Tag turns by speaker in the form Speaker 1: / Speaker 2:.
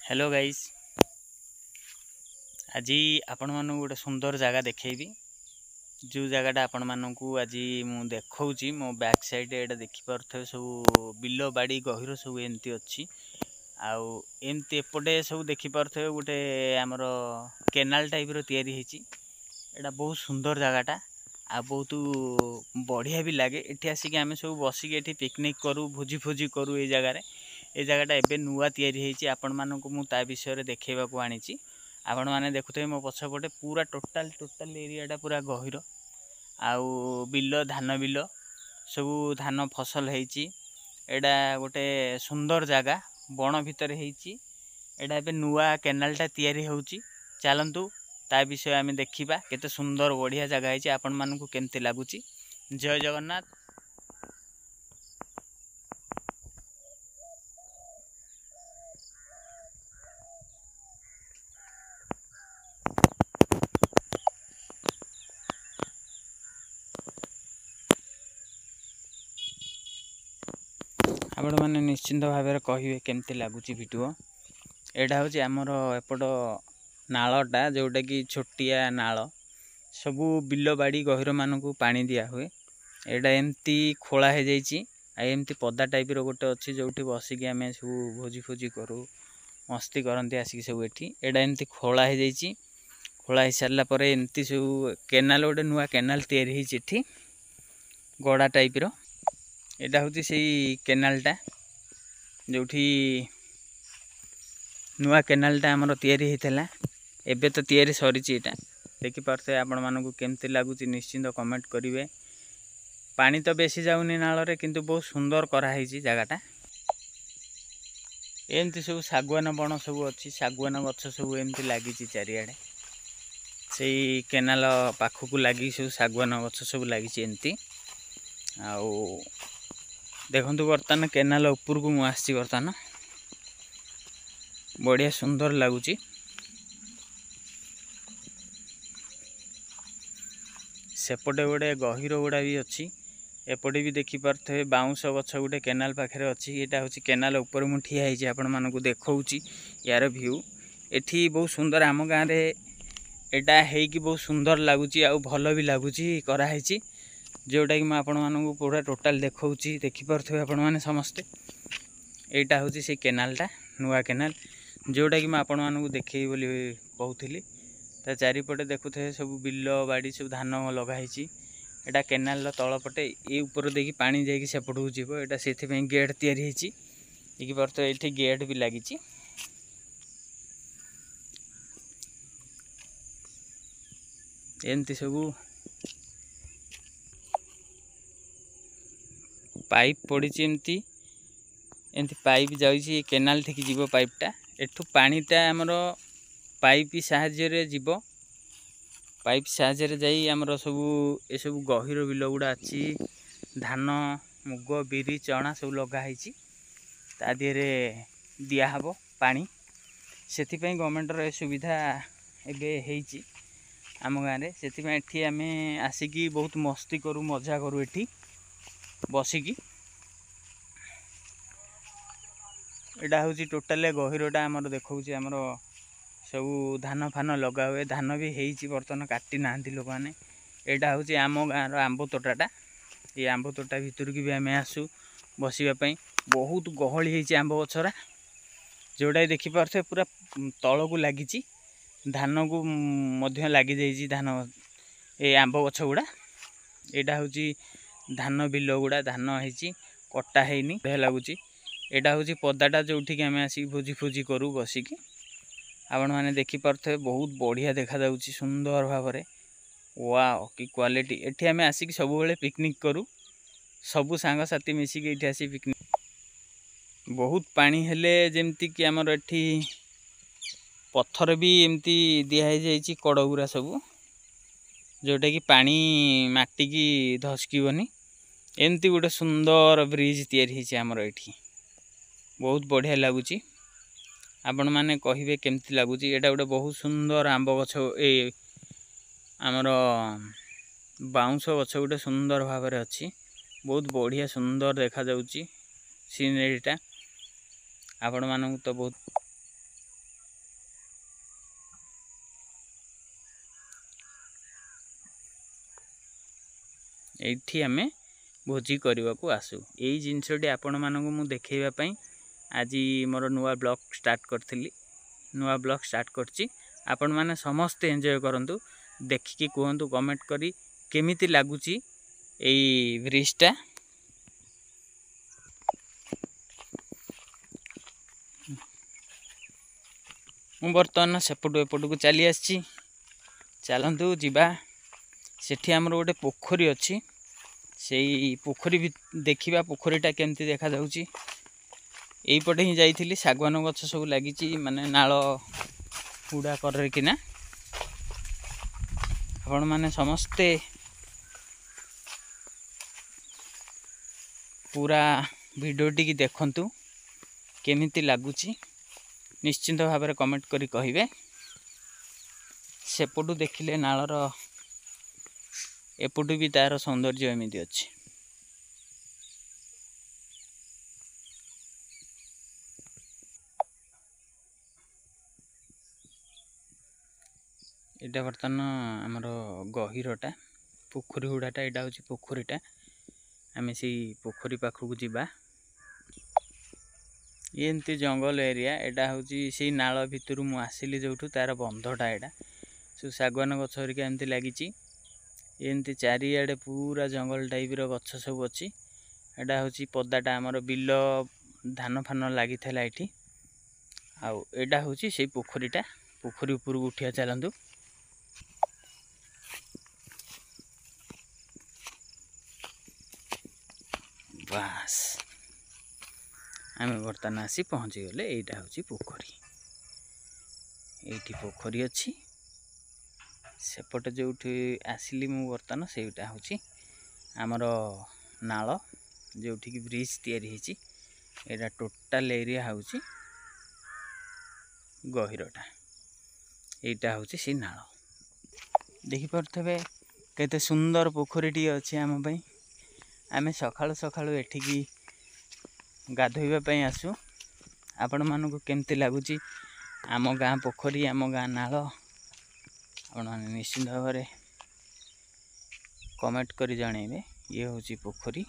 Speaker 1: Hello guys. आज आपण मानू गोटे सुंदर जगह देखेबी जो जगहटा आपण मानू आज मु देखौची मो बैक साइड एटा देखि परथे सब बिलो बाड़ी गहिरो सब एमती अछि आउ एमती एपटे सब देखि परथे गोटे हमर केनाल टाइप रो तयारी हेची। एटा बहुत सुंदर जगहटा आ बहुत बढ़िया भी लगे। एठी आसिक आमे सब बसिक एठी पिकनिक करू भोजी फोजी करू। ए जगहटा एबे नुआ तयारी हेची। आपण मानू मु ता विषय रे देखैबा को आनीची। आपण माने देखुथे मो पछपटे पूरा टोटाल एरियाटा पूरा गहिरो आउ बिलो धान बिलो सब धान फसल हेची। एडा गोटे सुंदर जगह बण भितर हेची। एडा एबे नुआ केनालटा तयारी होउची। चलंतु ता विषय आमे देखिबा केते सुंदर बढ़िया जगह हेची। आपण मानू केमती लागुची। जय जगन्नाथ। आपण मैंने निश्चिंत भाव में कहे केमती लगुच वीडियो। एटा हूँ आमर एपट नालटा जोटा कि छोटिया नाल सबू बिल बाड़ी गहिर मानक पानी दिया हुए। एटा एमती खोला हो जाइए एमती पदा टाइप रोटे अच्छी जो बसिक आम सब भोजी फोजी करूँ मस्ती करती आसिक सब ये एटा एमती खोला हो जाइए। खोला हो सारापर एमती सब केनाल गोटे नुआ केनाल तैयारी होती गड़ा टाइप रो। एटा हूँ से केनालटा जोठी नुआ केनालटा आमर तैयारी होता एबे तो तैयारी सरी। एटा देखि पार्थे आपण मानू केमती लगुच निश्चिंत कमेंट करेंगे। पानी तो बेसी जाऊनी नाल रे किंतु बहुत सुंदर कराई जगहटा। एमती सब सागवान बण सब अच्छी सागवान गछ सब एमती लगी चारिआडे से केनाल पाखक लगी सब सागवान गछ सब लगी एमती। आउ देखु बर्तमान केनाल उपर को मुझे बर्तमान बढ़िया सुंदर लगुच। सेपटे गोटे गहिर गुड़ा भी अच्छी एपटे भी देखि पारे बाउंश गछ गोटे केनाल पाखे अच्छी। यहाँ हूँ केनाल उपर मु ठिया होती आपण मानक देखौची यार व्यू एठी बहुत सुंदर। आम गाँव में एटा हेकी बहुत सुंदर लगुच आ भल भी लगुच कराई जोटा कि मैं आपण मानक पूरा टोटाल देखौची देखिपे आपण मैंने समस्ते। यहाँ हूँ से केनालटा नुआ केनाल जोटा कि मैं आपण मानक देखी बोली कहूली। ता चारिपटे देखुथे सब बिल बाड़ी सब धान लगाई। एटा केनाल तलपटे ये ऊपर देखी पानी जाकि सेपटू जीव। एटा से गेट तैयारी होती देखिए पारे ये गेट भी लगी। एमती सब पाइप पड़ी एमती एमती पाइप जाऊँगी केनाल ठीक जीव पाइपटा एठू पानीटा आमर पाइप साहाय्य जीव। पाइप साहाय्य जाई आमर सब ये सब गहिर बिल गुड़ा अच्छी धान मुग बिरी चना सब लगाई ता दिहरे दिहब पानी से गवर्नमेंटर सुविधा एबे हेची आम गाँव में। से आम आसिकी बहुत मस्ती करूँ मजा करूँ एठी बसिकी। एटा हूँ टोटाल गहिरटा आमर देखा आमर सब धान फान लगा हुए। धान भी होती बर्तमान काटी ना लोक मैंने। यहाँ हूँ आम गाँव आंब तोटाटा ये आंब तोटा भितर की भी आम आसू बसापी बहुत गहली होती आंब गछरा जोटा देखी पारे पूरा तल को लगी धान को लगी जाइए धान ये आंब गछ गुड़ा। यहाँ हूँ धान बिल गुड़ा धान होती कटा हैनी बढ़िया लगुच। यहाँ हूँ पदाटा जो आम आसिक भोजी फोजी करूँ बसिकी आपण मैंने देखी पारे बहुत बढ़िया देखा जाउची सुंदर भाव में। वाओ कि क्वालिटी एठी आम आसिक सब बेले पिकनिक करूँ सबू सांग साथी मिसिक ये आसी पिकनिक। बहुत पानी हेले जेमती कि आमर एठी पत्थर भी एमती दिखाई जाइए कड़ गुरा सब जोटा कि पानी माटी की धसकबनी। एमती गोटे सुंदर ब्रिज तैयारी आमर एठी बहुत बढ़िया लगुच। आपण मैंने कहे केमती लगुच। एटा गोटे बहुत सुंदर आंब गछ ए आमर बाउंश गछ गोटे सुंदर भाव में अच्छी बहुत बढ़िया सुंदर देखा जाउची सीनरीटा। आपण मानू तो बहुत ଏଇଠି ଆମେ ଭୋଜି କରିବାକୁ ଆସୁ। ଏଇ ଜିନିଷଟି ଆପଣମାନଙ୍କୁ ମୁଁ ଦେଖେଇବା ପାଇଁ ଆଜି ମୋର ନୂଆ ବ୍ଲଗ୍ ଷ୍ଟାର୍ଟ କରିଥିଲି। ନୂଆ ବ୍ଲଗ୍ ଷ୍ଟାର୍ଟ କରିଛି। ଆପଣମାନେ ସମସ୍ତେ ଏନ୍ଜୟ କରନ୍ତୁ, ଦେଖିକି କୁହନ୍ତୁ କମେଣ୍ଟ କରି କେମିତି ଲାଗୁଛି ଏଇ ବ୍ରିଜଟା। ମୁଁ ବର୍ତ୍ତମାନ ସେପଟୁ ଏପଟକୁ ଚାଲି ଆସିଛି। ଚାଲନ୍ତୁ ଯିବା। ସେଠି ଆମର ଗୋଟେ ପୋଖରୀ ଅଛି, ସେଇ ପୋଖରୀ ଦେଖିବା ପୋଖରୀଟା କେମିତି ଦେଖାଯାଉଛି। ଏଇପଟେ ହିଁ ଯାଇଥିଲି, ଶାଗୁଆନ ଗଛ ସବୁ ଲାଗିଛି, ମାନେ ନାଳ ହୁଡ଼ା କରିକିନା। ଆପଣମାନେ ସମସ୍ତେ ପୁରା ଭିଡ଼ିଓଟିକି ଦେଖନ୍ତୁ, କେମିତି ଲାଗୁଛି ନିଶ୍ଚିନ୍ତ ଭାବରେ କମେଣ୍ଟ କରି କହିବେ। ସେପଟୁ ଦେଖିଲେ ନାଳର ଏପଟୁ ବି ତାର ସୌନ୍ଦର୍ଯ୍ୟ ଏମିତି ଅଛି। ଏଇଟା ବର୍ତ୍ତମାନ ଆମର ଗହିରଟା, ପୋଖରୀ ହୁଡ଼ାଟା, ଏଇଟା ହେଉଛି ପୋଖରୀଟା। ଆମେ ସେଇ ପୋଖରୀ ପାଖକୁ ଯିବା। ଏମିତି ଜଙ୍ଗଲ ଏରିଆ, ଏଇଟା ହେଉଛି ସେଇ ନାଳ ଭିତରୁ ମୁଁ ଆସିଲି ଯେଉଁଠୁ, ତାର ବନ୍ଧଟା ଏଇଟା। ସବୁ ଶାଗୁଆନ ଗଛ ହେରିକା ଏମିତି ଲାଗିଛି। ଏମିତି ଚାରିଆଡ଼େ ପୁରା ଜଙ୍ଗଲ ଟାଇପ୍ର ଗଛ ସବୁ ଅଛି। ଏଇଟା ହେଉଛି ପଦାଟା, ଆମର ବିଲ ଧାନ ଫାନ ଲାଗିଥିଲା ଏଇଠି। ଆଉ ଏଇଟା ହେଉଛି ସେଇ ପୋଖରୀଟା। ପୋଖରୀ ଉପରକୁ ଉଠିବା, ଚାଲନ୍ତୁ। ବାସ୍, ଆମେ ବର୍ତ୍ତମାନ ଆସି ପହଞ୍ଚିଗଲେ। ଏଇଟା ହେଉଛି ପୋଖରୀ। ଏଇଠି ପୋଖରୀ ଅଛି। ସେପଟେ ଯେଉଁଠି ଆସିଲି ମୁଁ ବର୍ତ୍ତମାନ, ସେଇଟା ହେଉଛି ଆମର ନାଳ, ଯେଉଁଠିକି ବ୍ରିଜ୍ ତିଆରି ହେଇଛି। ଏଇଟା ଟୋଟାଲ ଏରିଆ ହେଉଛି ଗହିରଟା। ଏଇଟା ହେଉଛି ସେଇ ନାଳ। ଦେଖିପାରୁଥିବେ କେତେ ସୁନ୍ଦର ପୋଖରୀଟିଏ ଅଛି ଆମ ପାଇଁ। ଆମେ ସକାଳୁ ସକାଳୁ ଏଠିକି ଗାଧୋଇବା ପାଇଁ ଆସୁ। ଆପଣମାନଙ୍କୁ କେମିତି ଲାଗୁଛି ଆମ ଗାଁ ପୋଖରୀ, ଆମ ଗାଁ ନାଳ? ଆପଣମାନେ ନିଶ୍ଚିନ୍ତ ଭାବରେ କମେଣ୍ଟ କରି ଜଣାଇବେ। ଇଏ ହେଉଛି ପୋଖରୀ।